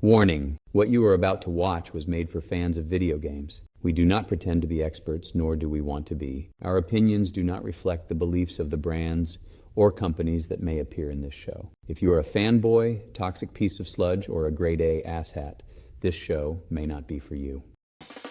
Warning, what you are about to watch was made for fans of video games. We do not pretend to be experts, nor do we want to be. Our opinions do not reflect the beliefs of the brands or companies that may appear in this show. If you are a fanboy, toxic piece of sludge, or a grade A asshat, this show may not be for you.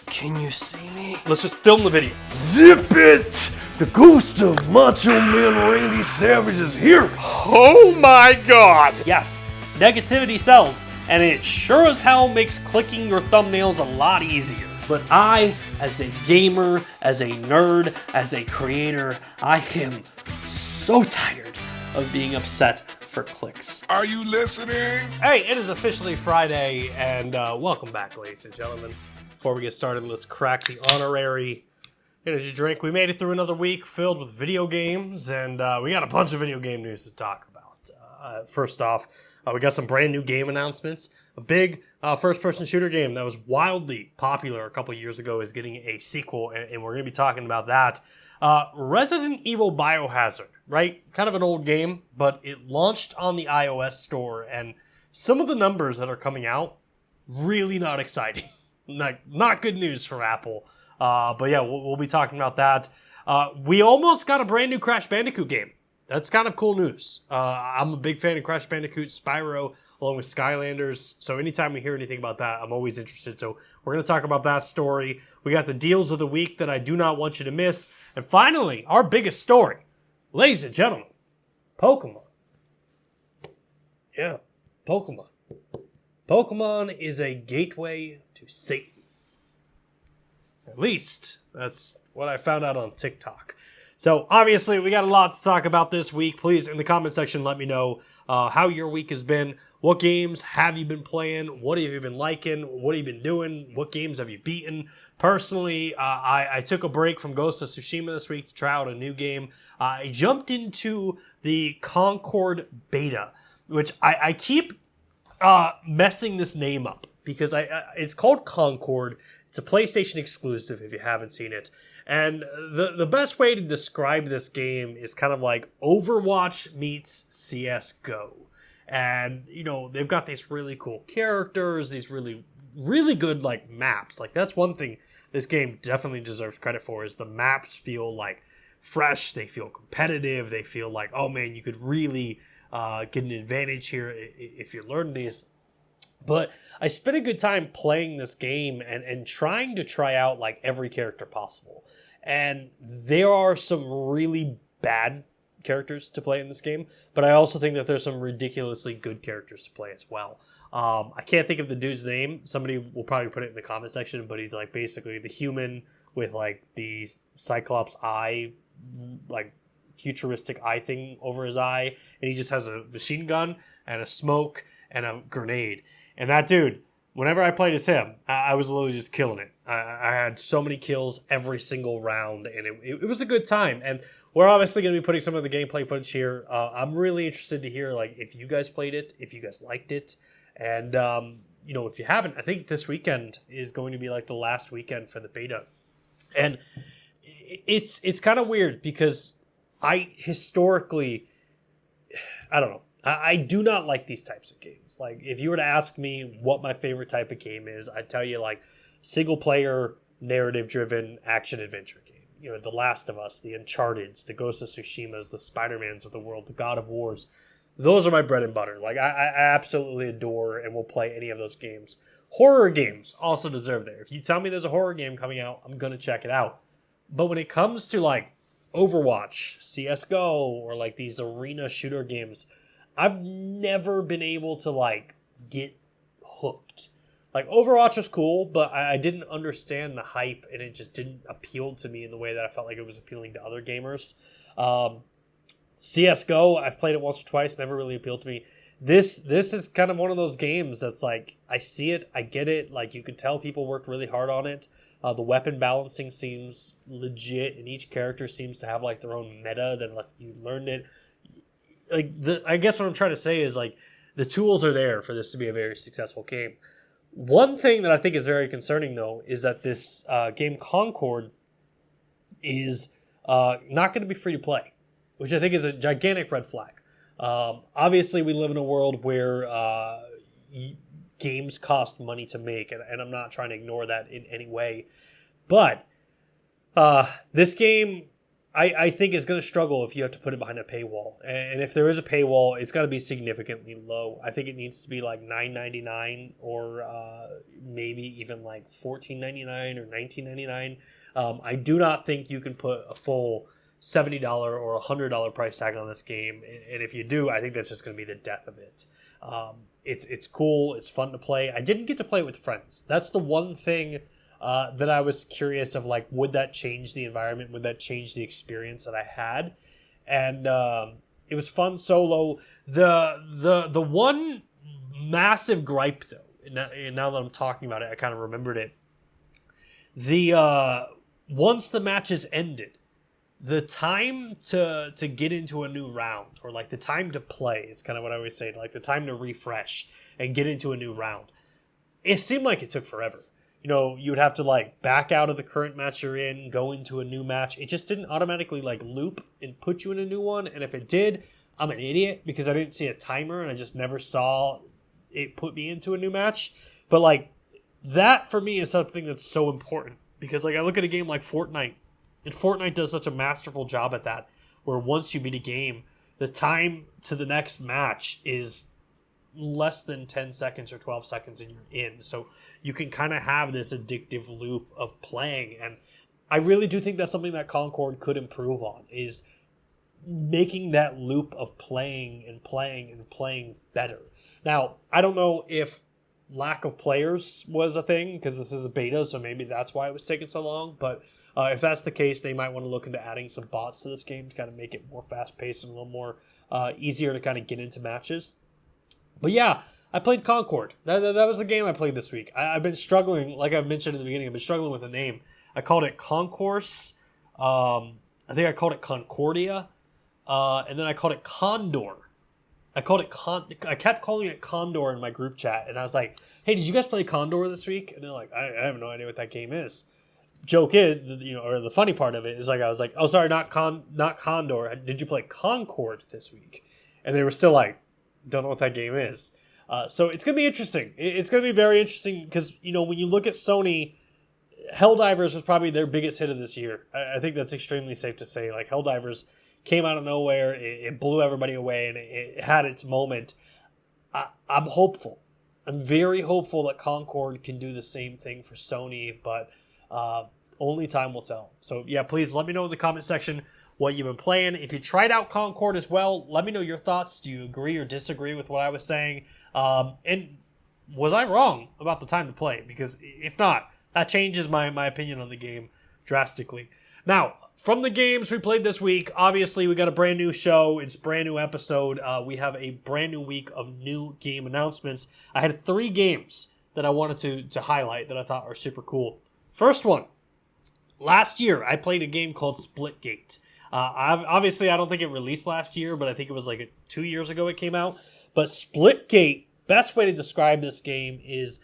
Can you see me? Let's just film the video. Zip it! The ghost of Macho Man Randy Savage is here! Oh my god! Yes, negativity sells, and it sure as hell makes clicking your thumbnails a lot easier. But I, as a gamer, as a nerd, as a creator, I am so tired of being upset for clicks. Are you listening? Hey, it is officially Friday, and welcome back, ladies and gentlemen. Before we get started, let's crack the honorary energy drink. We made it through another week filled with video games, and we got a bunch of video game news to talk about. First off, we got some brand new game announcements. A big first-person shooter game that was wildly popular a couple years ago is getting a sequel, and we're going to be talking about that. Resident Evil Biohazard, right? Kind of an old game, but it launched on the iOS store, and some of the numbers that are coming out, really not exciting. Not good news for Apple. But yeah, we'll be talking about that. We almost got a brand new Crash Bandicoot game. That's kind of cool news. I'm a big fan of Crash Bandicoot, Spyro, along with Skylanders. So anytime we hear anything about that, I'm always interested. So we're going to talk about that story. We got the deals of the week that I do not want you to miss. And finally, our biggest story. Ladies and gentlemen, Pokemon. Yeah, Pokemon. Pokemon is a gateway to Satan. At least, that's what I found out on TikTok. So, obviously, we got a lot to talk about this week. Please, in the comment section, let me know how your week has been. What games have you been playing? What have you been liking? What have you been doing? What games have you beaten? Personally, I took a break from Ghost of Tsushima this week to try out a new game. I jumped into the Concord beta, which I keep messing this name up because it's called Concord. It's a PlayStation exclusive if you haven't seen it. And the best way to describe this game is kind of like Overwatch meets CSGO. And, you know, they've got these really cool characters, these really, really good, like, maps. Like, that's one thing this game definitely deserves credit for is the maps feel, like, fresh. They feel competitive. They feel like, oh, man, you could really get an advantage here if you learn these. But I spent a good time playing this game and trying to try out like every character possible. And there are some really bad characters to play in this game, but I also think that there's some ridiculously good characters to play as well. I can't think of the dude's name. Somebody will probably put it in the comment section, but he's like basically the human with like the Cyclops eye, like futuristic eye thing over his eye, and he just has a machine gun and a smoke and a grenade. And that dude, whenever I played as him, I was literally just killing it. I had so many kills every single round, and it was a good time. And we're obviously going to be putting some of the gameplay footage here. I'm really interested to hear like if you guys played it, if you guys liked it. And, you know, if you haven't, I think this weekend is going to be like the last weekend for the beta. And it's kind of weird because I historically, I don't know. I do not like these types of games. Like, if you were to ask me what my favorite type of game is, I'd tell you, like, single-player, narrative-driven, action-adventure game. You know, The Last of Us, the Uncharted's, the Ghost of Tsushima's, the Spider-Mans of the world, the God of Wars. Those are my bread and butter. Like, I absolutely adore and will play any of those games. Horror games also deserve there. If you tell me there's a horror game coming out, I'm going to check it out. But when it comes to, like, Overwatch, CSGO, or, like, these arena shooter games, I've never been able to, like, get hooked. Like, Overwatch was cool, but I didn't understand the hype, and it just didn't appeal to me in the way that I felt like it was appealing to other gamers. CSGO, I've played it once or twice, never really appealed to me. This is kind of one of those games that's like, I see it, I get it, like, you can tell people worked really hard on it. The weapon balancing seems legit, and each character seems to have, like, their own meta that, like, you learned it. Like, I guess what I'm trying to say is, like, the tools are there for this to be a very successful game. One thing that I think is very concerning, though, is that this game Concord is not going to be free to play, which I think is a gigantic red flag. Obviously, we live in a world where games cost money to make, and I'm not trying to ignore that in any way. But this game, I think, is going to struggle if you have to put it behind a paywall. And if there is a paywall, it's got to be significantly low. I think it needs to be like $9.99 or maybe even like $14.99 or $19.99. I do not think you can put a full $70 or $100 price tag on this game. And if you do, I think that's just going to be the death of it. It's cool. It's fun to play. I didn't get to play it with friends. That's the one thing that I was curious of, like, would that change the environment? Would that change the experience that I had? And it was fun solo. The one massive gripe, though, and now that I'm talking about it, I kind of remembered it. Once the matches ended, the time to get into a new round, or like the time to play, is kind of what I always say, like the time to refresh and get into a new round, it seemed like it took forever. You know, you would have to like back out of the current match you're in, go into a new match. It just didn't automatically like loop and put you in a new one. And if it did, I'm an idiot because I didn't see a timer and I just never saw it put me into a new match. But like that for me is something that's so important because like I look at a game like Fortnite, and Fortnite does such a masterful job at that, where once you beat a game, the time to the next match is less than 10 seconds or 12 seconds and you're in. So you can kind of have this addictive loop of playing. And I really do think that's something that Concord could improve on, is making that loop of playing and playing and playing better. Now, I don't know if lack of players was a thing, because this is a beta, so maybe that's why it was taking so long. But if that's the case, they might want to look into adding some bots to this game to kind of make it more fast-paced and a little more easier to kind of get into matches. But yeah, I played Concord. That was the game I played this week. I've been struggling, like I mentioned in the beginning, I've been struggling with a name. I called it Concourse. I think I called it Concordia. And then I called it Condor. I kept calling it Condor in my group chat. And I was like, hey, did you guys play Condor this week? And they're like, I have no idea what that game is. Joke is, or the funny part of it is, like, I was like, oh, sorry, not Condor. Did you play Concord this week? And they were still like, don't know what that game is. So it's going to be interesting. It's going to be very interesting because, when you look at Sony, Helldivers was probably their biggest hit of this year. I think that's extremely safe to say. Like, Helldivers came out of nowhere. It blew everybody away, and it had its moment. I'm hopeful. I'm very hopeful that Concord can do the same thing for Sony, but only time will tell. So, yeah, please let me know in the comment section what you've been playing. If you tried out Concord as well, let me know your thoughts. Do you agree or disagree with what I was saying? And was I wrong about the time to play? Because if not, that changes my opinion on the game drastically. Now, from the games we played this week, obviously we got a brand new show. It's a brand new episode. We have a brand new week of new game announcements. I had 3 games that I wanted to highlight that I thought are super cool. First one, last year I played a game called Splitgate. Obviously, I don't think it released last year, but I think it was like 2 years ago it came out. But Splitgate, best way to describe this game is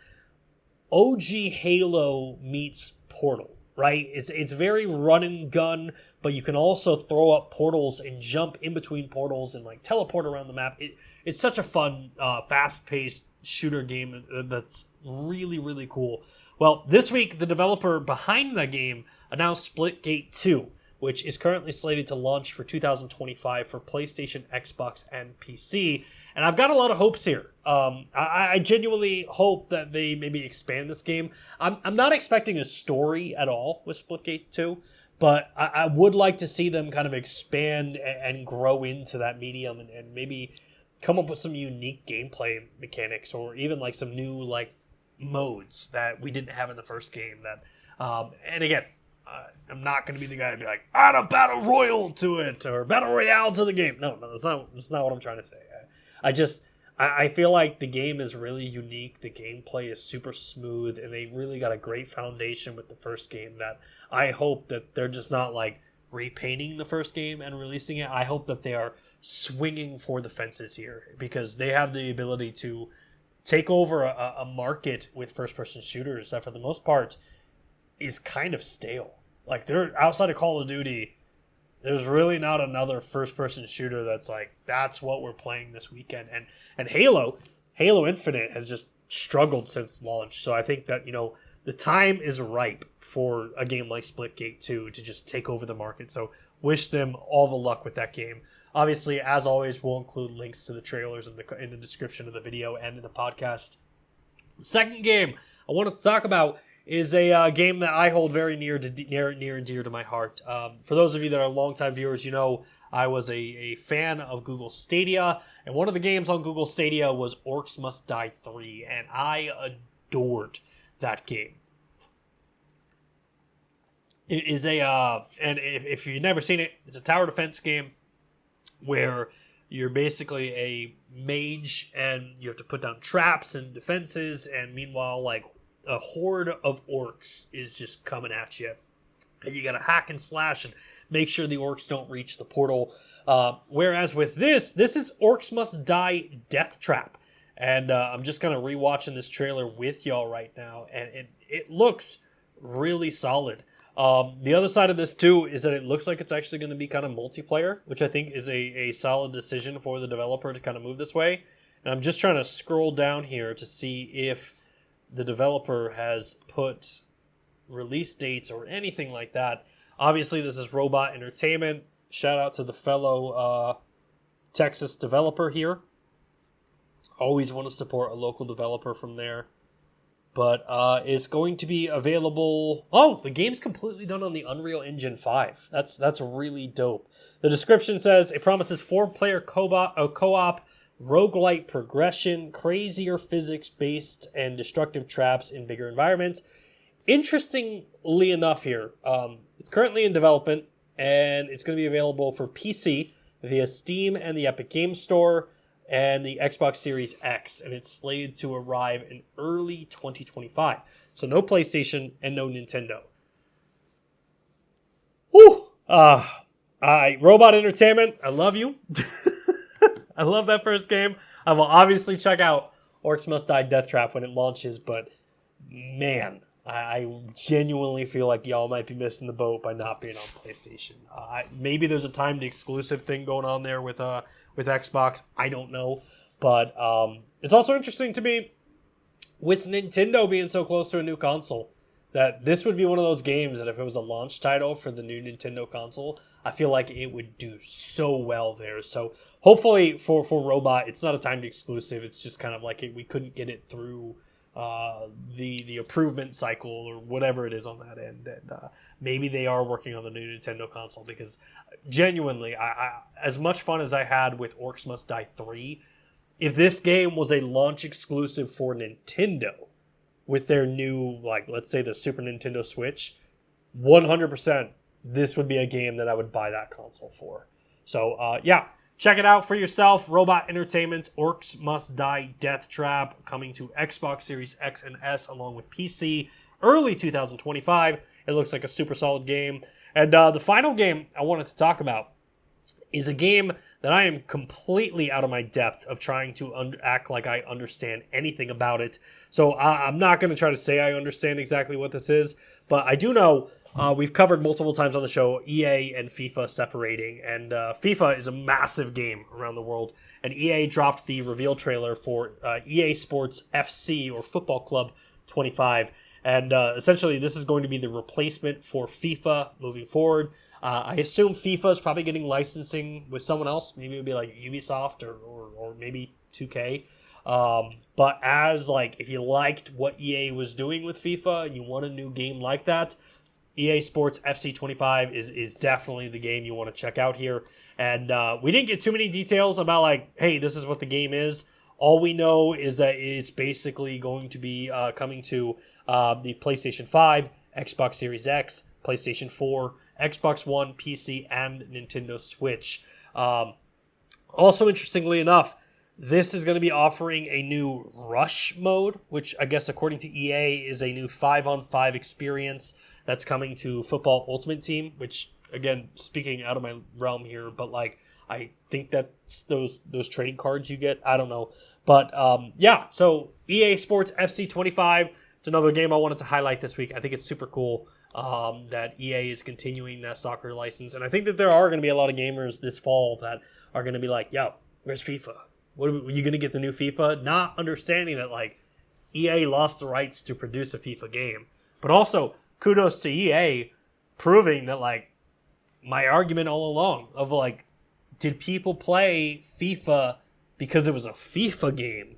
OG Halo meets Portal, right? It's very run and gun, but you can also throw up portals and jump in between portals and like teleport around the map. It's such a fun, fast-paced shooter game that's really, really cool. Well, this week, the developer behind the game announced Splitgate 2, which is currently slated to launch for 2025 for PlayStation, Xbox, and PC. And I've got a lot of hopes here. I genuinely hope that they maybe expand this game. I'm not expecting a story at all with Splitgate 2, but I would like to see them kind of expand and grow into that medium and maybe come up with some unique gameplay mechanics, or even like some new like modes that we didn't have in the first game. And again, I'm not going to be the guy to be like, add a battle royale to it or battle royale to the game. No, that's not what I'm trying to say. I feel like the game is really unique. The gameplay is super smooth, and they really got a great foundation with the first game that I hope that they're just not like repainting the first game and releasing it. I hope that they are swinging for the fences here, because they have the ability to take over a market with first-person shooters that for the most part is kind of stale. Like, they're outside of Call of Duty, there's really not another first-person shooter that's like, that's what we're playing this weekend. And Halo Infinite has just struggled since launch. So I think that, the time is ripe for a game like Splitgate 2 to just take over the market. So wish them all the luck with that game. Obviously, as always, we'll include links to the trailers in the description of the video and in the podcast. The second game I want to talk about is a game that I hold very near and dear to my heart. For those of you that are longtime viewers, I was a fan of Google Stadia, and one of the games on Google Stadia was Orcs Must Die 3, and I adored that game. It is and if you've never seen it, it's a tower defense game where you're basically a mage and you have to put down traps and defenses, and meanwhile, like, a horde of orcs is just coming at you. And you gotta hack and slash and make sure the orcs don't reach the portal. Whereas with this is Orcs Must Die Death Trap. And I'm just kind of rewatching this trailer with y'all right now, and it looks really solid. The other side of this, too, is that it looks like it's actually going to be kind of multiplayer, which I think is a solid decision for the developer to kind of move this way. And I'm just trying to scroll down here to see if the developer has put release dates or anything like that. Obviously, this is Robot Entertainment. Shout out to the fellow Texas developer here. Always want to support a local developer from there. But it's going to be available... Oh, the game's completely done on the Unreal Engine 5. That's really dope. The description says, it promises 4-player co-op, roguelite progression, crazier physics-based, and destructive traps in bigger environments. Interestingly enough here, it's currently in development, and it's going to be available for PC via Steam and the Epic Games Store, and the Xbox Series X, and it's slated to arrive in early 2025. So no PlayStation and no Nintendo. Whew! Robot Entertainment, I love you. I love that first game. I will obviously check out Orcs Must Die Death Trap when it launches, but man, I genuinely feel like y'all might be missing the boat by not being on PlayStation. Maybe there's a timed exclusive thing going on there with Xbox. I don't know. But it's also interesting to me, with Nintendo being so close to a new console, that this would be one of those games that if it was a launch title for the new Nintendo console, I feel like it would do so well there. So hopefully for Robot, it's not a timed exclusive. It's just kind of like we couldn't get it through the improvement cycle or whatever it is on that end, and maybe they are working on the new Nintendo console, because genuinely, I as much fun as I had with Orcs Must Die 3, if this game was a launch exclusive for Nintendo with their new, like, let's say the Super Nintendo Switch, 100% this would be a game that I would buy that console for. So yeah, check it out for yourself. Robot Entertainment's Orcs Must Die Death Trap, coming to Xbox Series X and S along with PC early 2025. It looks like a super solid game. And the final game I wanted to talk about is a game that I am completely out of my depth of trying to act like I understand anything about it. So I'm not going to try to say I understand exactly what this is, but I do know we've covered multiple times on the show EA and FIFA separating, and FIFA is a massive game around the world, and EA dropped the reveal trailer for EA Sports FC, or Football Club 25, and essentially this is going to be the replacement for FIFA moving forward. I assume FIFA is probably getting licensing with someone else. Maybe it would be like Ubisoft or maybe 2K. But as, like, if you liked what EA was doing with FIFA and you want a new game like that, EA Sports FC 25 is definitely the game you want to check out here. And we didn't get too many details about, like, hey, this is what the game is. All we know is that it's basically going to be coming to the PlayStation 5, Xbox Series X, PlayStation 4, Xbox One, PC, and Nintendo Switch. Also, interestingly enough, this is going to be offering a new Rush mode, which I guess according to EA is a new 5-on-5 experience that's coming to Football Ultimate Team, which, again, speaking out of my realm here, but like I think that's those trading cards you get. I don't know. But yeah, so EA Sports FC 25, it's another game I wanted to highlight this week. I think it's super cool that EA is continuing that soccer license. And I think that there are going to be a lot of gamers this fall that are going to be like, yo, where's FIFA? Are you going to get the new FIFA? Not understanding that, like, EA lost the rights to produce a FIFA game. But also, kudos to EA proving that, like, my argument all along of, like, did people play FIFA because it was a FIFA game?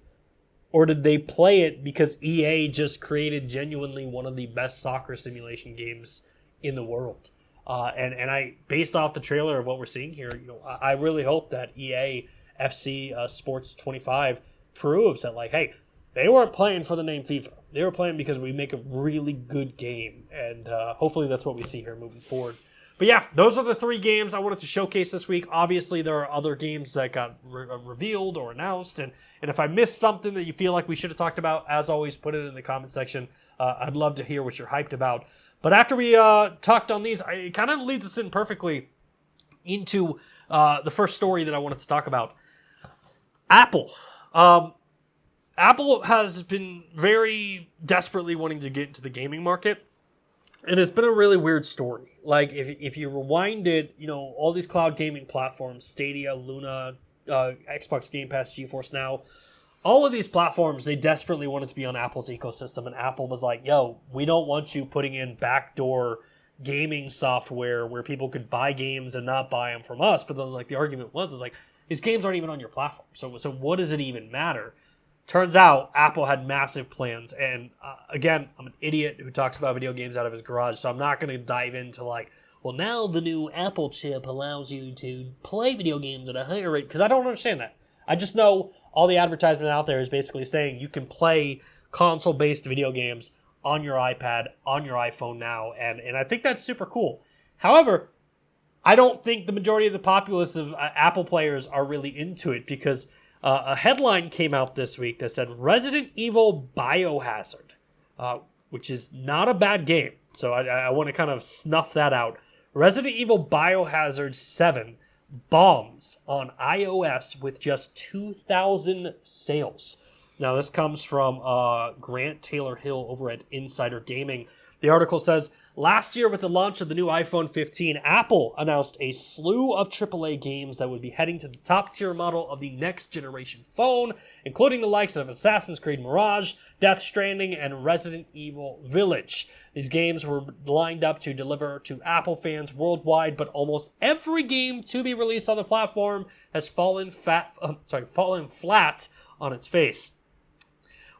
Or did they play it because EA just created genuinely one of the best soccer simulation games in the world? And I, based off the trailer of what we're seeing here, I really hope that EA FC Sports 25 proves that, like, hey, they weren't playing for the name FIFA. They were playing because we make a really good game. And hopefully that's what we see here moving forward. But yeah, those are the 3 games I wanted to showcase this week. Obviously, there are other games that got revealed or announced. And if I missed something that you feel like we should have talked about, as always, put it in the comment section. I'd love to hear what you're hyped about. But after we talked on these, it kind of leads us in perfectly into the first story that I wanted to talk about. Apple. Apple has been very desperately wanting to get into the gaming market. And it's been a really weird story. Like, if you rewind it, all these cloud gaming platforms, Stadia, Luna, Xbox Game Pass, GeForce Now, all of these platforms, they desperately wanted to be on Apple's ecosystem. And Apple was like, yo, we don't want you putting in backdoor gaming software where people could buy games and not buy them from us. But then, like, the argument was like, these games aren't even on your platform. So what does it even matter? Turns out Apple had massive plans, and again, I'm an idiot who talks about video games out of his garage, so I'm not going to dive into like, well, now the new Apple chip allows you to play video games at a higher rate, because I don't understand that. I just know all the advertisement out there is basically saying you can play console-based video games on your iPad, on your iPhone now, and I think that's super cool. However, I don't think the majority of the populace of Apple players are really into it, because a headline came out this week that said Resident Evil Biohazard, which is not a bad game. So I want to kind of snuff that out. Resident Evil Biohazard 7 bombs on iOS with just 2,000 sales. Now, this comes from Grant Taylor Hill over at Insider Gaming. The article says, last year with the launch of the new iPhone 15, Apple announced a slew of AAA games that would be heading to the top-tier model of the next-generation phone, including the likes of Assassin's Creed Mirage, Death Stranding, and Resident Evil Village. These games were lined up to deliver to Apple fans worldwide, but almost every game to be released on the platform has fallen flat on its face,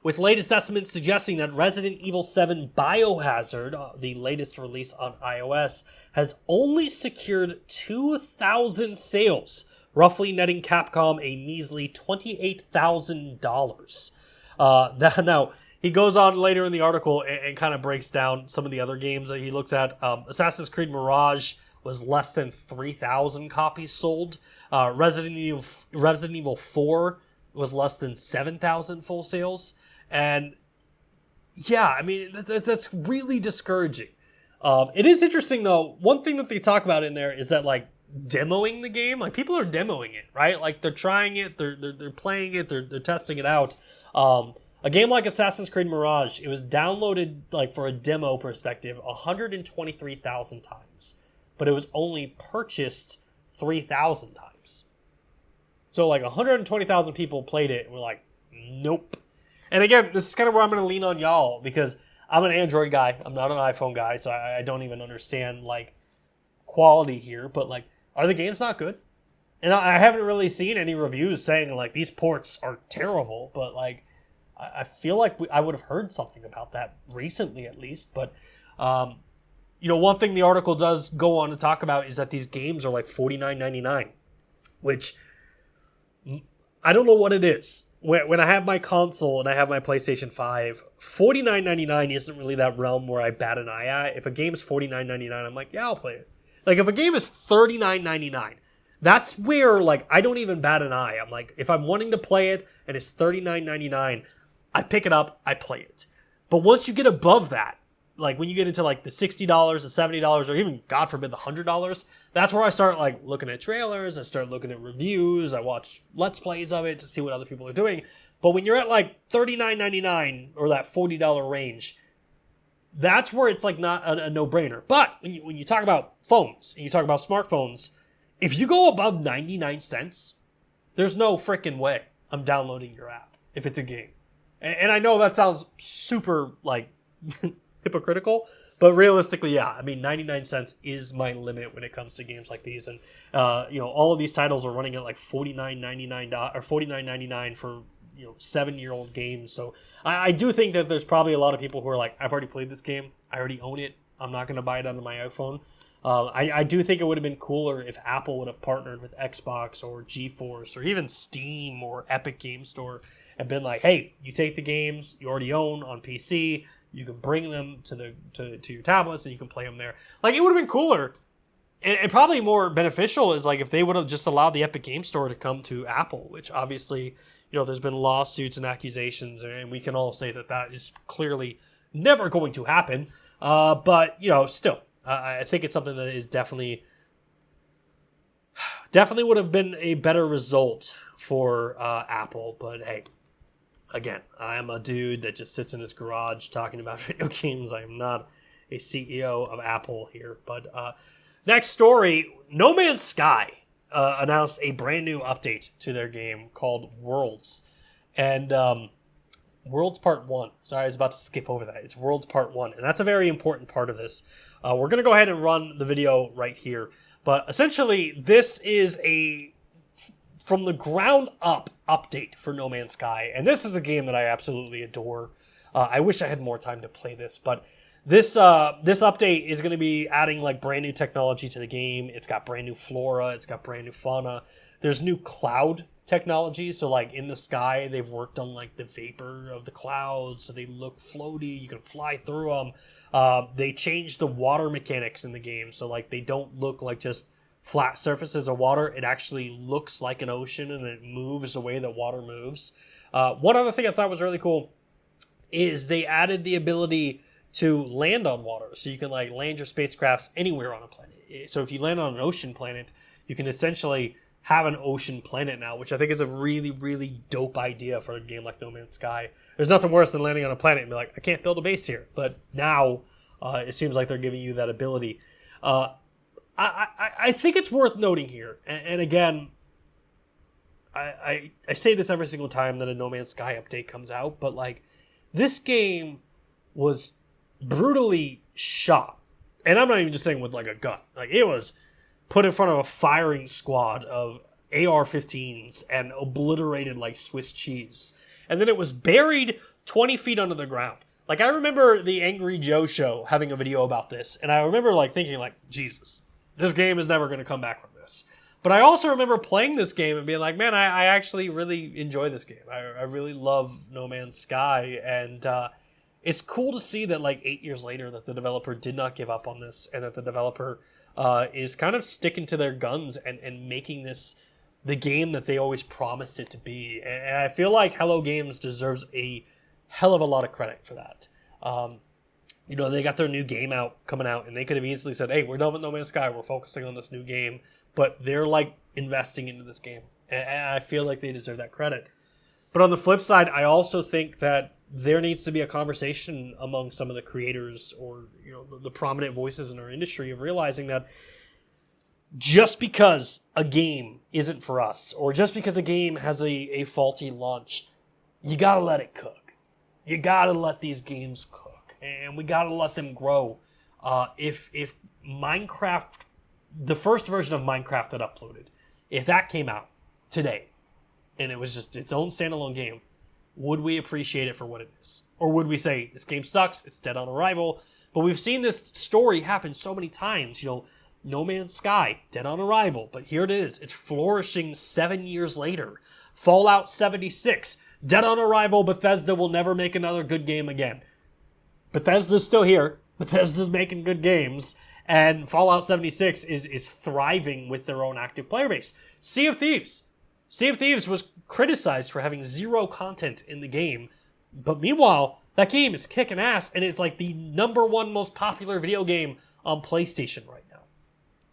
with latest estimates suggesting that Resident Evil 7 Biohazard, the latest release on iOS, has only secured 2,000 sales, roughly netting Capcom a measly $28,000. Now, he goes on later in the article and kind of breaks down some of the other games that he looks at. Assassin's Creed Mirage was less than 3,000 copies sold. Resident Evil 4 was less than 7,000 full sales. And yeah, I mean, that's really discouraging. It is interesting, though. One thing that they talk about in there is that, like, demoing the game, like, people are demoing it, right? Like, they're trying it, they're playing it, they're testing it out. A game like Assassin's Creed Mirage, it was downloaded, like, for a demo perspective, 123,000 times. But it was only purchased 3,000 times. So, like, 120,000 people played it and were like, nope. And again, this is kind of where I'm going to lean on y'all, because I'm an Android guy. I'm not an iPhone guy, so I don't even understand, like, quality here. But, like, are the games not good? And I haven't really seen any reviews saying, like, these ports are terrible. But, like, I feel like I would have heard something about that recently, at least. But, one thing the article does go on to talk about is that these games are, like, $49.99, which I don't know what it is. When I have my console and I have my PlayStation 5, $49.99 isn't really that realm where I bat an eye at. If a game's $49.99, I'm like, yeah, I'll play it. Like, if a game is $39.99, that's where, like, I don't even bat an eye. I'm like, if I'm wanting to play it and it's $39.99, I pick it up, I play it. But once you get above that, like, when you get into, like, the $60, the $70, or even, God forbid, the $100, that's where I start, like, looking at trailers, I start looking at reviews, I watch Let's Plays of it to see what other people are doing. But when you're at, like, $39.99 or that $40 range, that's where it's, like, not a no-brainer. But when you talk about phones, and you talk about smartphones, if you go above 99 cents, there's no freaking way I'm downloading your app if it's a game. And I know that sounds super, like, hypocritical, but realistically, yeah. I mean, 99 cents is my limit when it comes to games like these. And, all of these titles are running at like $49.99 or $49.99 for, 7-year-old games. So I do think that there's probably a lot of people who are like, I've already played this game. I already own it. I'm not going to buy it on my iPhone. I do think it would have been cooler if Apple would have partnered with Xbox or GeForce or even Steam or Epic Game Store and been like, hey, you take the games you already own on PC, you can bring them to your tablets and you can play them there. Like, it would have been cooler and probably more beneficial is like if they would have just allowed the Epic Game Store to come to Apple, which obviously, there's been lawsuits and accusations, and we can all say that is clearly never going to happen. But, still, I think it's something that is definitely would have been a better result for Apple. But hey, again, I am a dude that just sits in his garage talking about video games. I am not a CEO of Apple here. But next story, No Man's Sky announced a brand new update to their game called Worlds. And Worlds Part 1. Sorry, I was about to skip over that. It's Worlds Part 1. And that's a very important part of this. We're going to go ahead and run the video right here. But essentially, this is a from the ground up update for No Man's Sky. And this is a game that I absolutely adore. I wish I had more time to play this. But this update is going to be adding like brand new technology to the game. It's got brand new flora. It's got brand new fauna. There's new cloud technology. So like in the sky, they've worked on like the vapor of the clouds. So they look floaty. You can fly through them. They changed the water mechanics in the game. So like they don't look like just flat surfaces of water. It actually looks like an ocean and it moves the way that water moves. One other thing I thought was really cool is they added the ability to land on water. So you can like land your spacecrafts anywhere on a planet. So if you land on an ocean planet, you can essentially have an ocean planet now, which I think is a really, really dope idea for a game like No Man's Sky. There's nothing worse than landing on a planet and be like, I can't build a base here. But now it seems like they're giving you that ability. I think it's worth noting here, and again, I say this every single time that a No Man's Sky update comes out, but like this game was brutally shot, and I'm not even just saying with like a gun. Like it was put in front of a firing squad of AR-15s and obliterated like Swiss cheese, and then it was buried 20 feet under the ground. Like I remember the Angry Joe show having a video about this, and I remember like thinking like, Jesus, this game is never going to come back from this. But I also remember playing this game and being like, man, I actually really enjoy this game. I really love No Man's Sky, and it's cool to see that like 8 years later that the developer did not give up on this, and that the developer is kind of sticking to their guns and making this the game that they always promised it to be. And I feel like Hello Games deserves a hell of a lot of credit for that. They got their new game coming out, and they could have easily said, hey, we're done with No Man's Sky. We're focusing on this new game. But they're like investing into this game. And I feel like they deserve that credit. But on the flip side, I also think that there needs to be a conversation among some of the creators or the prominent voices in our industry of realizing that just because a game isn't for us, or just because a game has a faulty launch, you gotta let it cook. You gotta let these games cook, and we gotta let them grow. If Minecraft, the first version of Minecraft that uploaded, if that came out today, and it was just its own standalone game, would we appreciate it for what it is? Or would we say, this game sucks, it's dead on arrival? But we've seen this story happen so many times. No Man's Sky, dead on arrival, but here it is. It's flourishing 7 years later. Fallout 76, dead on arrival. Bethesda will never make another good game again. Bethesda's still here. Bethesda's making good games. And Fallout 76 is thriving with their own active player base. Sea of Thieves. Sea of Thieves was criticized for having zero content in the game. But meanwhile, that game is kicking ass, and it's like the #1 most popular video game on PlayStation right now.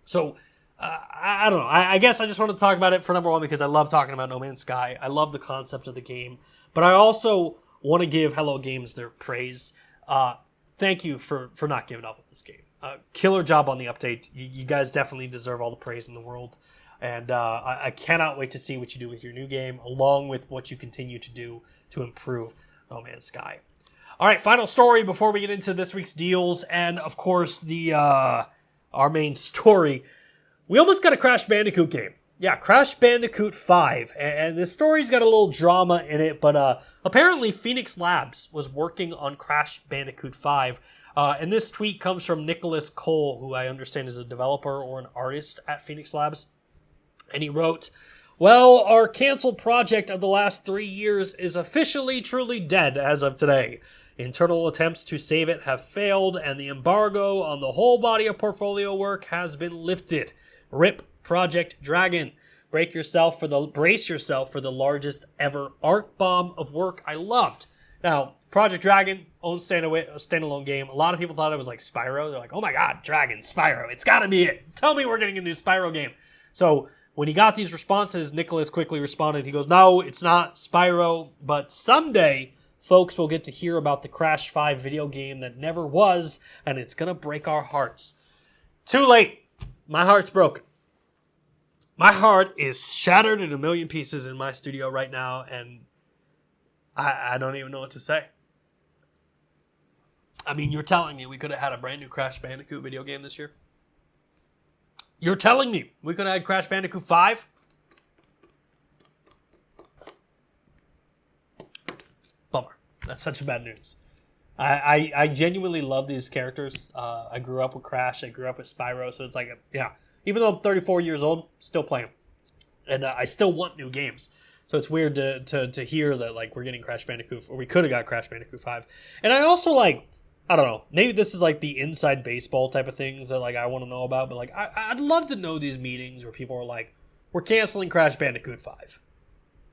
So, I don't know. I guess I just wanted to talk about it for #1 because I love talking about No Man's Sky. I love the concept of the game. But I also want to give Hello Games their praise. Thank you for not giving up on this game. Killer job on the update. You guys definitely deserve all the praise in the world. And I cannot wait to see what you do with your new game, along with what you continue to do to improve. No Man's Sky. All right, final story before we get into this week's deals, and of course the our main story. We almost got a Crash Bandicoot game. Yeah, Crash Bandicoot 5, and this story's got a little drama in it, but apparently Phoenix Labs was working on Crash Bandicoot 5, and this tweet comes from Nicholas Cole, who I understand is a developer or an artist at Phoenix Labs, and he wrote, "Well, our canceled project of the last 3 years is officially truly dead as of today. Internal attempts to save it have failed, and the embargo on the whole body of portfolio work has been lifted. RIP Project Dragon. Brace yourself for the largest ever art bomb of work I loved." Now, Project Dragon, own standalone game. A lot of people thought it was like Spyro. They're like, oh my god, Dragon, Spyro, it's gotta be it. Tell me we're getting a new Spyro game. So, when he got these responses, Nicholas quickly responded. He goes, no, it's not Spyro, but someday folks will get to hear about the Crash 5 video game that never was, and it's gonna break our hearts. Too late. My heart's broken. My heart is shattered in a million pieces in my studio right now, and I don't even know what to say. I mean, you're telling me we could have had a brand new Crash Bandicoot video game this year? You're telling me we could have had Crash Bandicoot 5? Bummer. That's such bad news. I genuinely love these characters. I grew up with Crash. I grew up with Spyro. So it's like, yeah. Even though I'm 34 years old, still playing. And I still want new games. So it's weird to hear that like we're getting Crash Bandicoot, or we could have got Crash Bandicoot 5. And I also like, I don't know, maybe this is like the inside baseball type of things that like I want to know about. But like I'd love to know these meetings where people are like, we're canceling Crash Bandicoot 5.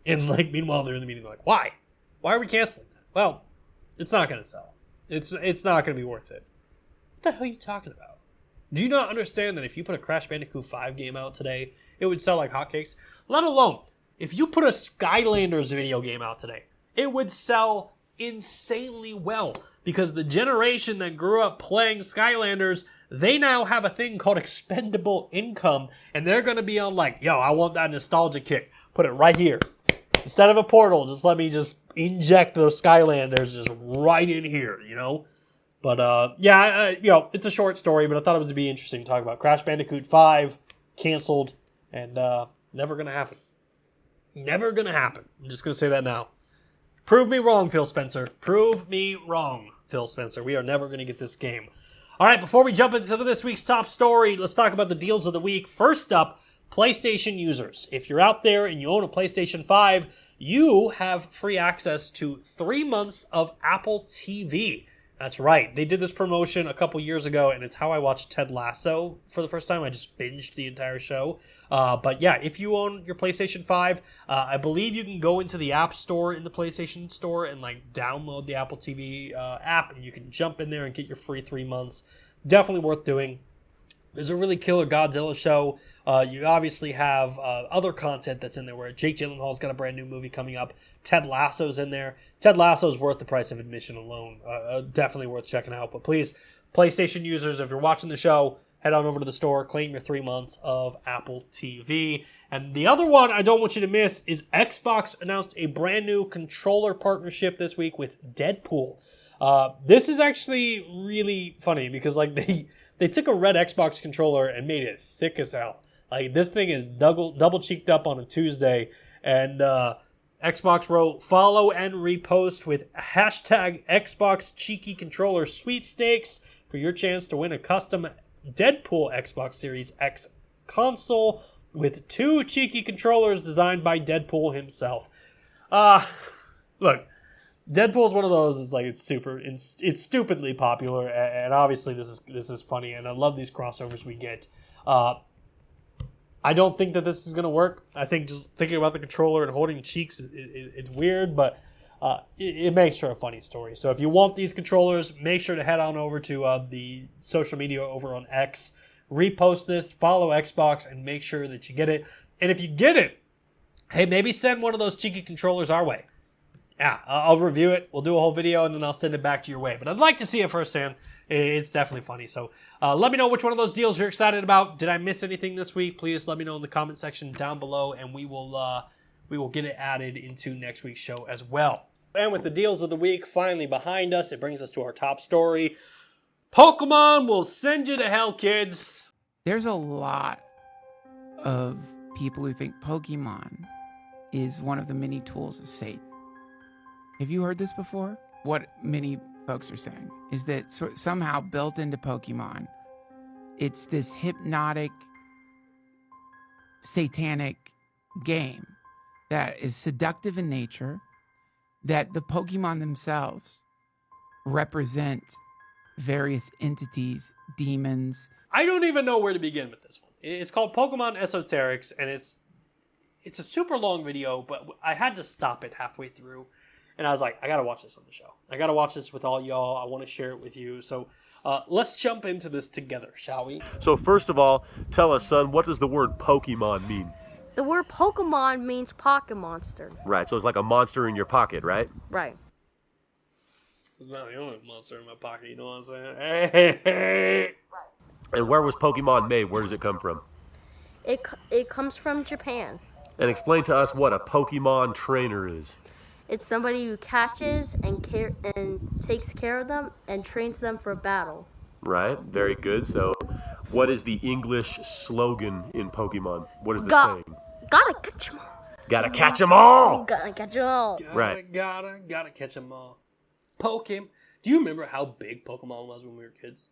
And like meanwhile they're in the meeting like, why? Why are we canceling that? Well, it's not going to sell. It's not going to be worth it. What the hell are you talking about? Do you not understand that if you put a Crash Bandicoot 5 game out today, it would sell like hotcakes? Let alone, if you put a Skylanders video game out today, it would sell insanely well. Because the generation that grew up playing Skylanders, they now have a thing called expendable income, and they're going to be on like, yo, I want that nostalgia kick. Put it right here. Instead of a portal, just let me just inject those Skylanders just right in here, you know? But, yeah, you know, it's a short story, but I thought it would be interesting to talk about. Crash Bandicoot 5, canceled, and never going to happen. Never going to happen. I'm just going to say that now. Prove me wrong, Phil Spencer. Prove me wrong, Phil Spencer. We are never going to get this game. All right, before we jump into this week's top story, let's talk about the deals of the week. First up, PlayStation users. If you're out there and you own a PlayStation 5, you have free access to 3 months of Apple TV. That's right. They did this promotion a couple years ago, and it's how I watched Ted Lasso for the first time. I just binged the entire show. But yeah, if you own your PlayStation 5, I believe you can go into the App Store in the PlayStation Store and like download the Apple TV app, and you can jump in there and get your free 3 months. Definitely worth doing. There's a really killer Godzilla show. You obviously have other content that's in there where Jake Gyllenhaal's got a brand new movie coming up. Ted Lasso's in there. Ted Lasso's worth the price of admission alone. Definitely worth checking out. But please, PlayStation users, if you're watching the show, head on over to the store, claim your 3 months of Apple TV. And the other one I don't want you to miss is Xbox announced a brand new controller partnership this week with Deadpool. This is actually really funny because like they took a red Xbox controller and made it thick as hell. Like, this thing is double cheeked up on a Tuesday. And Xbox wrote, follow and repost with hashtag Xbox Cheeky Controller Sweepstakes for your chance to win a custom Deadpool Xbox Series X console with 2 cheeky controllers designed by Deadpool himself. Look. Deadpool's one of those that's like it's stupidly popular, and obviously this is funny, and I love these crossovers we get. I don't think that this is gonna work. I think just thinking about the controller and holding cheeks, it's weird, but it makes for a funny story. So if you want these controllers, make sure to head on over to the social media over on X, repost this, follow Xbox, and make sure that you get it. And if you get it, hey, maybe send one of those cheeky controllers our way. Yeah, I'll review it. We'll do a whole video, and then I'll send it back to your way. But I'd like to see it firsthand. It's definitely funny. So let me know which one of those deals you're excited about. Did I miss anything this week? Please let me know in the comment section down below, and we will get it added into next week's show as well. And with the deals of the week finally behind us, it brings us to our top story. Pokemon will send you to hell, kids. There's a lot of people who think Pokemon is one of the many tools of Satan. Have you heard this before? What many folks are saying is that somehow built into Pokemon, it's this hypnotic, satanic game that is seductive in nature, that the Pokemon themselves represent various entities, demons. I don't even know where to begin with this one. It's called Pokemon Esoterics, and it's a super long video, but I had to stop it halfway through. And I was like, I gotta watch this on the show. I gotta watch this with all y'all. I want to share it with you. So let's jump into this together, shall we? So first of all, tell us, son, what does the word Pokemon mean? The word Pokemon means pocket monster. Right, so it's like a monster in your pocket, right? Right. It's not the only monster in my pocket, you know what I'm saying? Hey. And where was Pokemon made? Where does it come from? It comes from Japan. And explain to us what a Pokemon trainer is. It's somebody who catches and takes care of them and trains them for battle. Right, very good. So what is the English slogan in Pokemon? What is the saying? Gotta catch 'em all. Gotta catch 'em all! Gotta catch 'em all. Right. Gotta catch them all. Pokemon. Do you remember how big Pokemon was when we were kids?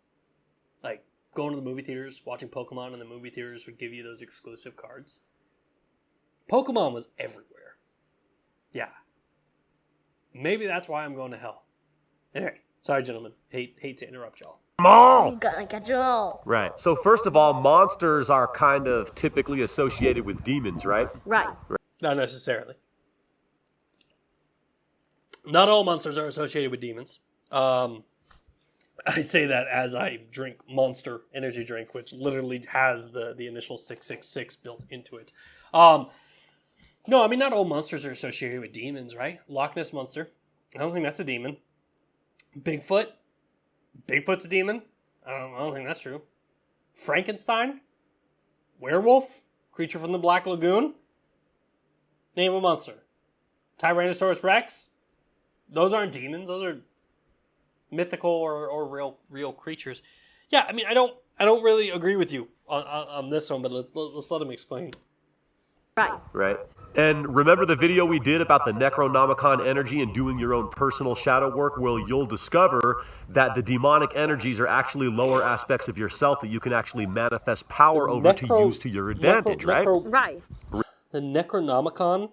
Like, going to the movie theaters, watching Pokemon, and the movie theaters would give you those exclusive cards. Pokemon was everywhere. Yeah. Maybe that's why I'm going to hell. Anyway, sorry, gentlemen. Hate to interrupt y'all. Gotta catch 'em all. Right. So first of all, monsters are kind of typically associated with demons, right? Right. Not necessarily. Not all monsters are associated with demons. I say that as I drink Monster energy drink, which literally has the initial 666 built into it. No, I mean, not all monsters are associated with demons, right? Loch Ness Monster. I don't think that's a demon. Bigfoot. Bigfoot's a demon. I don't think that's true. Frankenstein. Werewolf. Creature from the Black Lagoon. Name a monster. Tyrannosaurus Rex. Those aren't demons. Those are mythical or real creatures. Yeah, I mean, I don't really agree with you on this one, but let's let him explain. Right. Right. And remember the video we did about the Necronomicon energy and doing your own personal shadow work? Well, you'll discover that the demonic energies are actually lower aspects of yourself that you can actually manifest power over to use to your advantage, right? Right. The Necronomicon.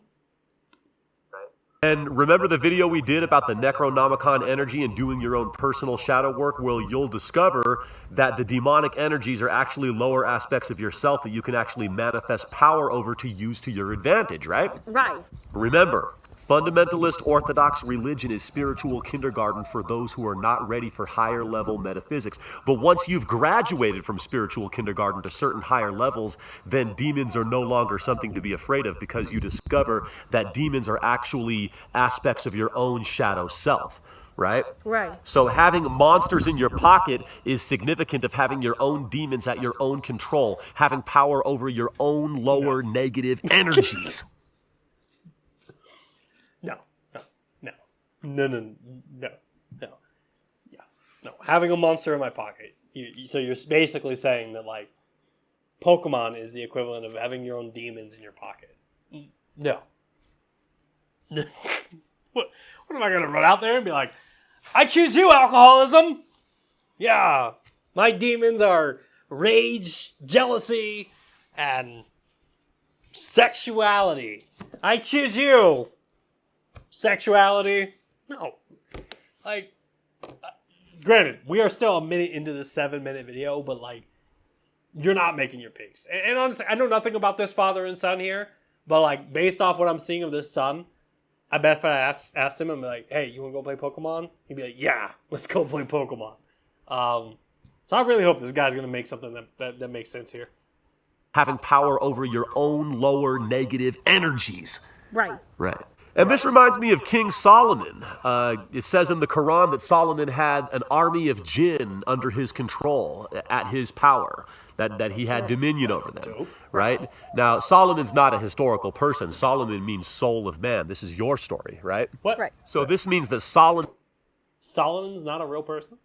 And remember the video we did about the Necronomicon energy and doing your own personal shadow work? Well, you'll discover that the demonic energies are actually lower aspects of yourself that you can actually manifest power over to use to your advantage, right? Right. Remember, fundamentalist Orthodox religion is spiritual kindergarten for those who are not ready for higher level metaphysics. But once you've graduated from spiritual kindergarten to certain higher levels, then demons are no longer something to be afraid of because you discover that demons are actually aspects of your own shadow self. Right? Right. So having monsters in your pocket is significant of having your own demons at your own control, having power over your own lower negative energies. No. Yeah. No. Having a monster in my pocket. So you're basically saying that, like, Pokemon is the equivalent of having your own demons in your pocket. No. What am I going to run out there and be like, I choose you, alcoholism? Yeah. My demons are rage, jealousy, and sexuality. I choose you. Sexuality. No. Like, granted, we are still a minute into the 7-minute video, but, like, you're not making your picks. And honestly, I know nothing about this father and son here, but, like, based off what I'm seeing of this son, I bet if I asked him, I'm like, hey, you want to go play Pokemon? He'd be like, yeah, let's go play Pokemon. So I really hope this guy's going to make something that makes sense here. Having power over your own lower negative energies. Right. Right. And this reminds me of King Solomon. It says in the Quran that Solomon had an army of jinn under his control, at his power, that he had dominion over them, right? Now, Solomon's not a historical person. Solomon means soul of man. This is your story, right? What? Right. So this means that Solomon's not a real person?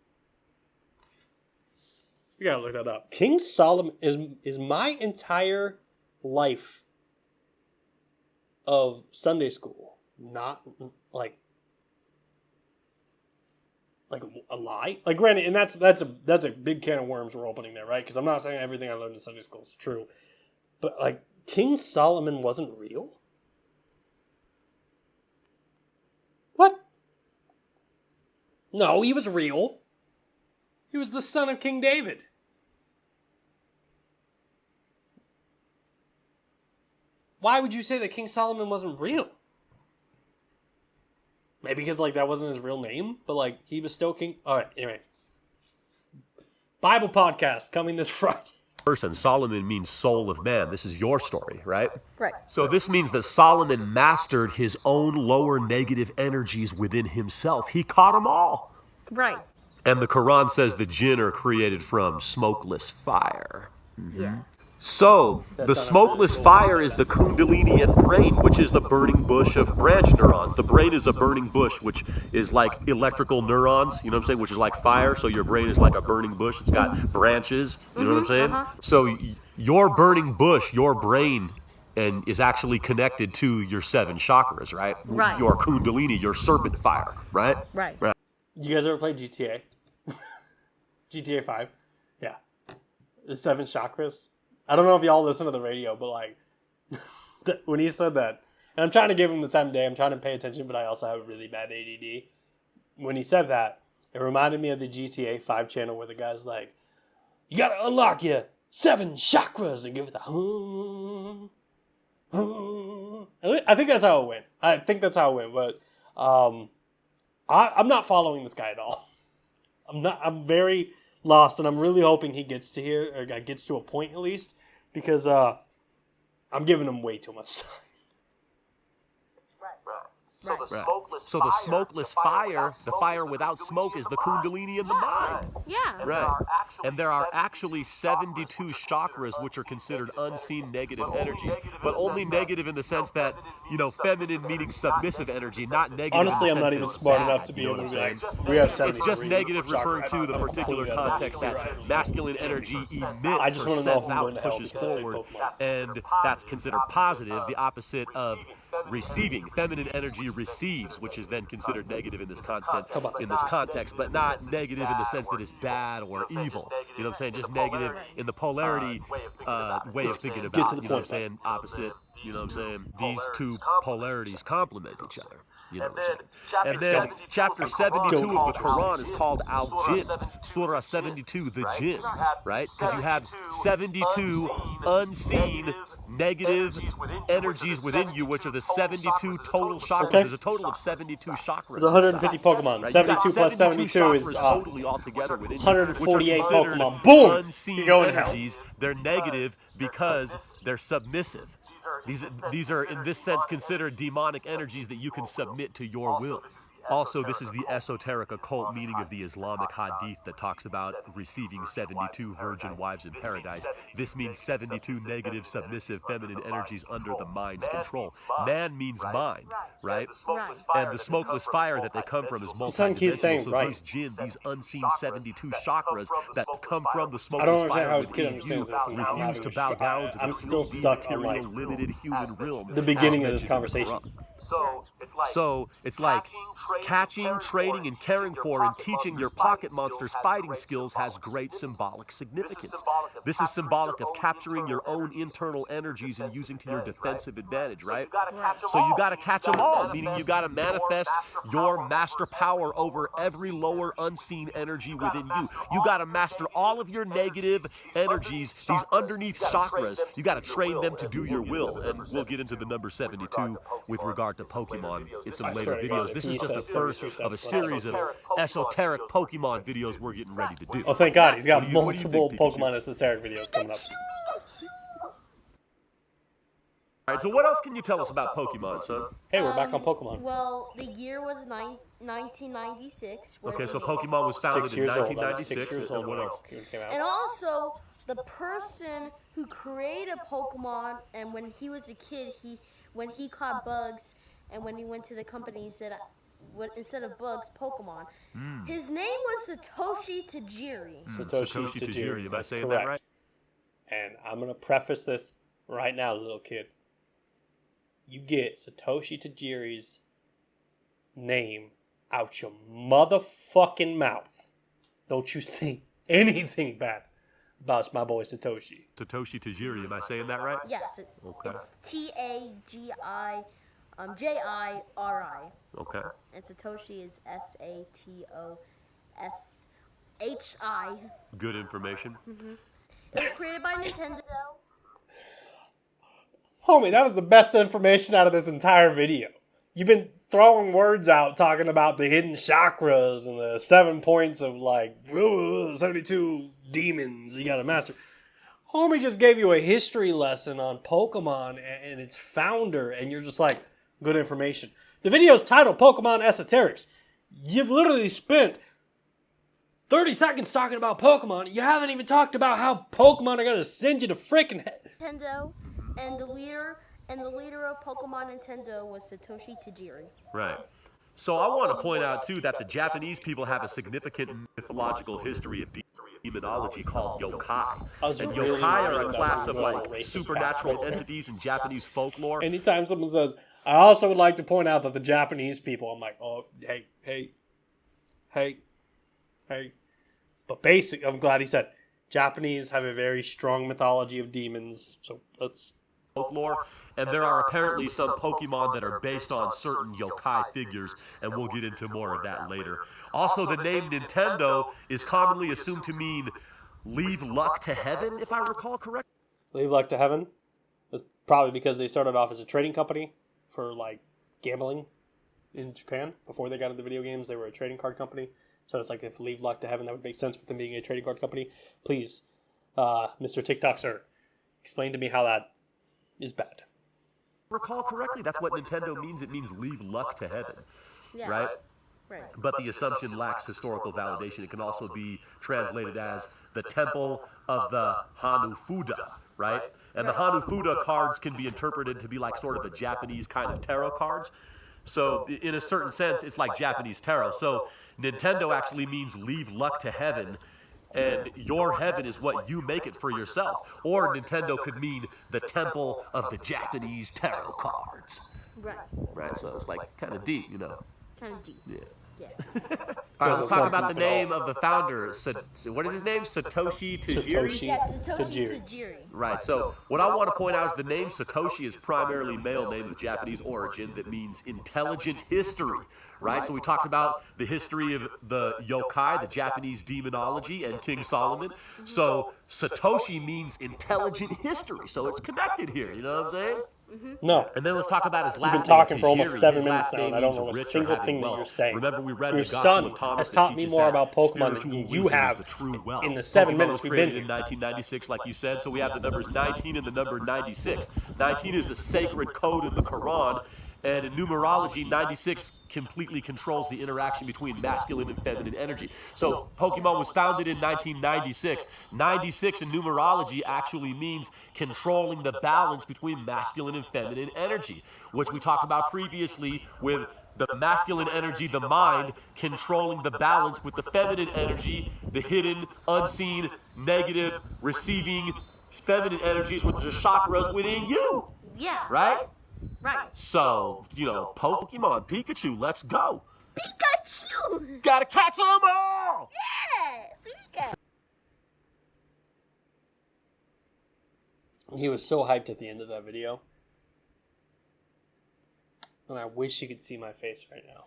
You gotta look that up. King Solomon is my entire life of Sunday school not like a lie? Like, granted, and that's a big can of worms we're opening there, right? Because I'm not saying everything I learned in Sunday school is true, but like King Solomon wasn't real. What? No, he was real. He was the son of King David. Why would you say that King Solomon wasn't real? Maybe because, like, that wasn't his real name, but, like, he was still king. All right, anyway. Bible podcast coming this Friday. person, Solomon means soul of man. This is your story, right? Right. So this means that Solomon mastered his own lower negative energies within himself. He caught them all. Right. And the Quran says the jinn are created from smokeless fire. Yeah. So, the smokeless fire is the kundalini and brain, which is the burning bush of branch neurons. The brain is a burning bush, which is like electrical neurons, you know what I'm saying, which is like fire. So your brain is like a burning bush. It's got branches, you know what I'm saying? So your burning bush, your brain, and is actually connected to your 7 chakras, right? Right. Your kundalini, your serpent fire, right? Right. You guys ever play GTA? GTA 5? Yeah. The 7 chakras? I don't know if y'all listen to the radio, but like, when he said that, and I'm trying to give him the time of day, I'm trying to pay attention, but I also have really bad ADD. When he said that, it reminded me of the GTA 5 channel where the guy's like, you gotta unlock your 7 chakras and give it the I think that's how it went. But I'm not following this guy at all. I'm very lost, and I'm really hoping he gets to here, or gets to a point at least, because I'm giving him way too much time. So the smokeless fire, the fire without smoke, is the kundalini in the mind. Yeah. Right. And there are actually 72 chakras, which are considered unseen negative energies, but only negative in the sense that, you know, feminine meaning submissive energy, not negative. Honestly, in the I'm not sense even that smart it's enough bad, to be you know able to what be I'm like, saying? we have It's 73 just negative chakra. referring to the particular context that masculine energy emits I just or want to know if sends I'm out, going to hell pushes because I play forward, Pokemon. and that's considered positive, the opposite of receiving. Feminine energy receives, which is then considered negative in this context, but not negative in the sense that it's bad or evil. You know what I'm saying? Just negative in the polarity way of thinking about it. You know what I'm saying? Opposite. You know what I'm saying? These two polarities complement each other. You know what I'm saying? And then chapter 72 of the Quran is called Al-Jinn. Surah 72, the Jinn, right? Because you have 72 unseen negative energies within you, which are the 72 total chakras. Okay. There's a total of 72 chakras. There's 150 Pokemon. Right? 72 plus 72 is totally altogether within 148 you, which are considered Pokemon. Boom! Unseen You're going to hell. energies. They're negative because they're submissive. These are, in this sense, considered demonic energies that you can submit to your will. Also, this is the esoteric occult meaning of the Islamic hadith that talks about receiving 72 virgin wives in paradise. This means 72 negative, submissive, feminine energies under the mind's control. Man means mind, right? And the smokeless fire that they come from is multidimensional. So these jinn, these unseen 72 chakras that come from the smokeless fire within you, refuse to bow down to I'm the still stuck in material, like limited human realm. the beginning of as this mentioned in the conversation. Quran. So it's like catching, training, and caring for and teaching your pocket monsters fighting skills has great symbolic significance. This is symbolic of capturing your own internal energies and using to your defensive advantage, right? So you got to catch them all, meaning you got to manifest your master power over every lower unseen energy within you. You got to master all of your negative energies, these underneath chakras. You got to train them to do your will, and we'll get into the number 72 with regard to Pokemon in some later videos. This is just the first of a series of esoteric Pokemon videos we're getting ready to do. Oh, thank God, he's got What do you multiple think, Pokemon esoteric videos coming up. All right, so what else can you tell us about Pokemon, son? Hey, we're back on Pokemon. Well, the year was 1996. where Okay, it so was- Pokemon was founded 6 in years old. I was 1996, 6 years and old what when else? it came out. And also, the person who created Pokemon, and when he was a kid, when he caught bugs, and when he went to the company, he said, instead of bugs, Pokemon. His name was Satoshi Tajiri. Satoshi Tajiri, am I that's saying correct. that right? And I'm going to preface this right now, little kid. You get Satoshi Tajiri's name out your motherfucking mouth. Don't you say anything bad about my boy Satoshi. Satoshi Tajiri, am I saying that right? Yes, Okay. it's Tajiri. Okay. And Satoshi is Satoshi. Good information. It was created by Nintendo. Homie, that was the best information out of this entire video. You've been throwing words out talking about the hidden chakras and the 7 points of 72 demons you gotta master. Homie just gave you a history lesson on Pokemon and its founder, and you're just like, good information. The video's titled Pokemon Esoterics. You've literally spent 30 seconds talking about Pokemon. You haven't even talked about how Pokemon are gonna send you to freaking Nintendo, and the leader of Pokemon Nintendo was Satoshi Tajiri. Right. So I want to point out, too, that the Japanese people have a significant mythological history of demonology called yokai. And yokai are a class of, supernatural entities in Japanese folklore. Anytime someone says, I also would like to point out that the Japanese people, I'm like, oh, hey. But I'm glad he said, Japanese have a very strong mythology of demons, so let's... Folklore, and there are apparently some Pokemon that are based on certain yokai figures, and we'll get into more of that later. Also, the name Nintendo is commonly assumed to mean leave luck to heaven, if I recall correctly. Leave luck to heaven? That's probably because they started off as a trading company for, gambling in Japan. Before they got into video games, they were a trading card company. So it's like if leave luck to heaven, that would make sense with them being a trading card company. Please, Mr. TikTok, sir, explain to me how that is bad. Recall correctly, that's what Nintendo means. It means leave luck to heaven, Yeah. right? Right. But the assumption lacks historical validation. It can also be translated as the Temple of the Hanufuda, right? And the Hanufuda cards can be interpreted to be like sort of a Japanese kind of tarot cards. So in a certain sense, it's like Japanese tarot. So Nintendo actually means leave luck to heaven, and your heaven is what you make it for yourself. Or Nintendo could mean the Temple of the Japanese tarot cards. Right. Right, so it's kind of deep, Kind of deep. Yeah. Yeah. All right, let's talk about the name of the founder. What is his name? Satoshi Tajiri? Satoshi Yeah, Satoshi Tajiri. Tajiri. Right, so what I want to point out is the name Satoshi is primarily male name of Japanese origin that means intelligent history, right? So we talked about the history of the yokai, the Japanese demonology, and King Solomon. So Satoshi means intelligent history, so it's connected here, you know what I'm saying? No. And then let's talk about his last You've name. been talking for almost Tajiri. 7 His minutes last now, name and I don't means know a rich or single having thing that wealth. you're saying. Remember, we read Your the Gospel son of Thomas has that taught me teaches more that about Pokemon than spiritual you wisdom have is the true wealth. in the 7 Pokemon minutes was we've created been in 1996, like you said, so we have the numbers 19 and the number 96. 19 is a sacred code in the Quran, and in numerology, 96 completely controls the interaction between masculine and feminine energy. So Pokemon was founded in 1996. 96 in numerology actually means controlling the balance between masculine and feminine energy, which we talked about previously with the masculine energy, the mind, controlling the balance with the feminine energy, the hidden, unseen, negative, receiving feminine energies, which are the chakras within you, Yeah. right? Right. So, Pokemon, Pikachu, let's go. Pikachu! Gotta catch them all! Yeah! Pikachu! He was so hyped at the end of that video. And I wish you could see my face right now.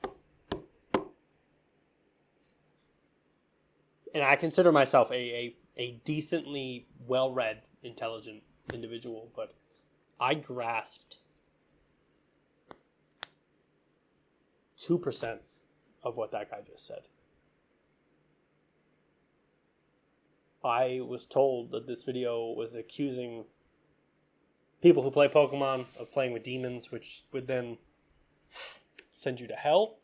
And I consider myself a decently well-read, intelligent individual, but I grasped 2% of what that guy just said. I was told that this video was accusing people who play Pokemon of playing with demons, which would then send you to hell.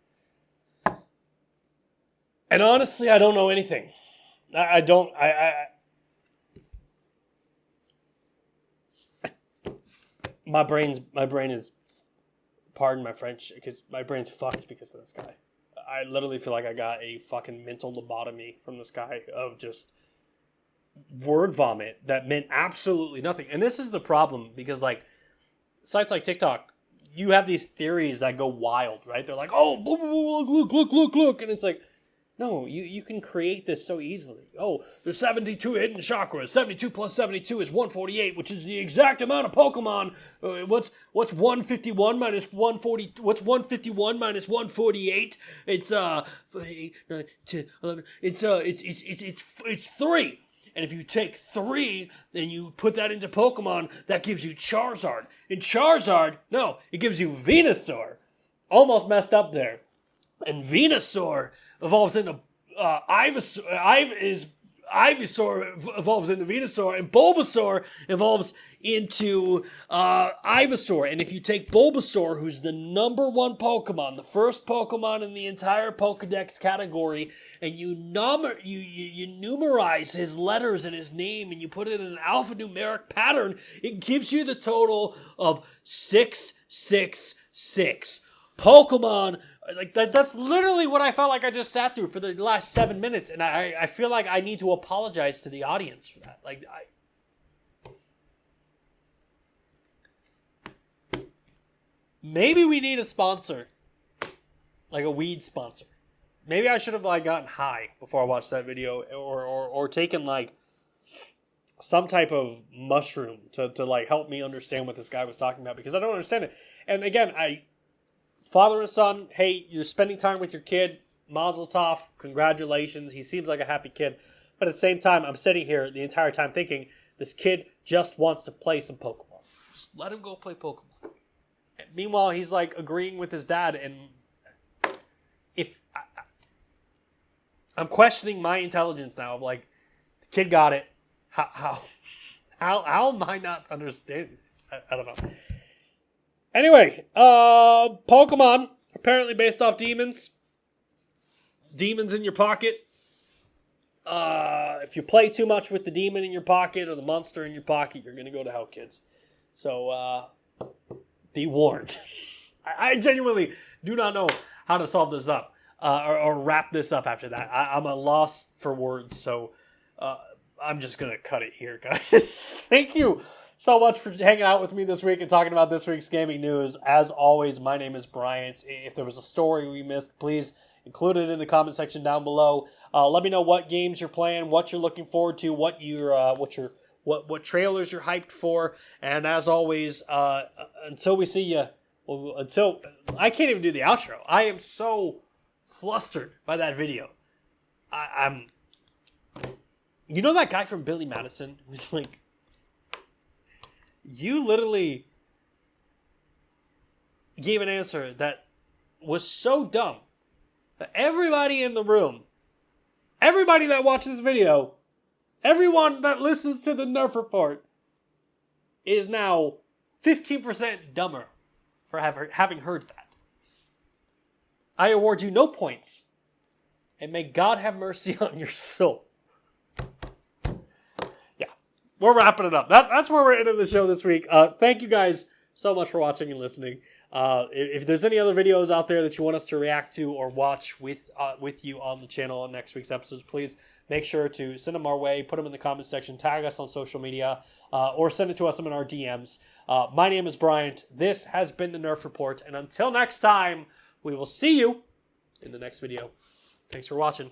And honestly, I don't know anything. My brain is, pardon my French, because my brain's fucked because of this guy. I literally feel like I got a fucking mental lobotomy from this guy of just word vomit that meant absolutely nothing. And this is the problem, because like sites like TikTok, you have these theories that go wild, right? They're like, oh, look, and it's like, no, you can create this so easily. Oh, there's 72 hidden chakras. 72 plus 72 is 148, which is the exact amount of Pokemon. What's 151 minus 140? What's 151 minus 148? It's 3. And if you take 3 and you put that into Pokemon, that gives you Charizard. And Charizard, no, it gives you Venusaur. Almost messed up there. And Venusaur evolves into Ivysaur. Ivysaur evolves into Venusaur, and Bulbasaur evolves into Ivysaur. And if you take Bulbasaur, who's the number 1 Pokemon, the first Pokemon in the entire Pokedex category, and you numerize his letters and his name, and you put it in an alphanumeric pattern, it gives you the total of 666. Pokemon, like that's literally what I felt like I just sat through for the last 7 minutes, and I feel like I need to apologize to the audience for that. Like, maybe we need a sponsor, like a weed sponsor. Maybe I should have like gotten high before I watched that video, or taken like some type of mushroom to like help me understand what this guy was talking about, because I don't understand it. And again, father and son, hey, you're spending time with your kid. Mazel tov, congratulations. He seems like a happy kid. But at the same time, I'm sitting here the entire time thinking, this kid just wants to play some Pokemon. Just let him go play Pokemon. And meanwhile, he's like agreeing with his dad. And if I'm questioning my intelligence now of like, the kid got it. How am I not understanding? I don't know. Anyway, Pokemon, apparently based off demons. Demons in your pocket. If you play too much with the demon in your pocket or the monster in your pocket, you're going to go to hell, kids. So, be warned. I genuinely do not know how to solve this up, or wrap this up after that. I'm a loss for words, so I'm just going to cut it here, guys. Thank you so much for hanging out with me this week and talking about this week's gaming news. As always, my name is Bryant. If there was a story we missed, please include it in the comment section down below. Let me know what games you're playing, what you're looking forward to, what trailers you're hyped for. And as always, until we see you, until I can't even do the outro. I am so flustered by that video. I'm. You know that guy from Billy Madison who's like, you literally gave an answer that was so dumb that everybody in the room, everybody that watches this video, everyone that listens to the Nerf Report is now 15% dumber for having heard that. I award you no points, and may God have mercy on your soul. We're wrapping it up. That's where we're ending the show this week. Thank you guys so much for watching and listening. If there's any other videos out there that you want us to react to or watch with you on the channel on next week's episodes, please make sure to send them our way, put them in the comment section, tag us on social media, or send it to us in our DMs. My name is Bryant. This has been the Nerf Report, and until next time, we will see you in the next video. Thanks for watching.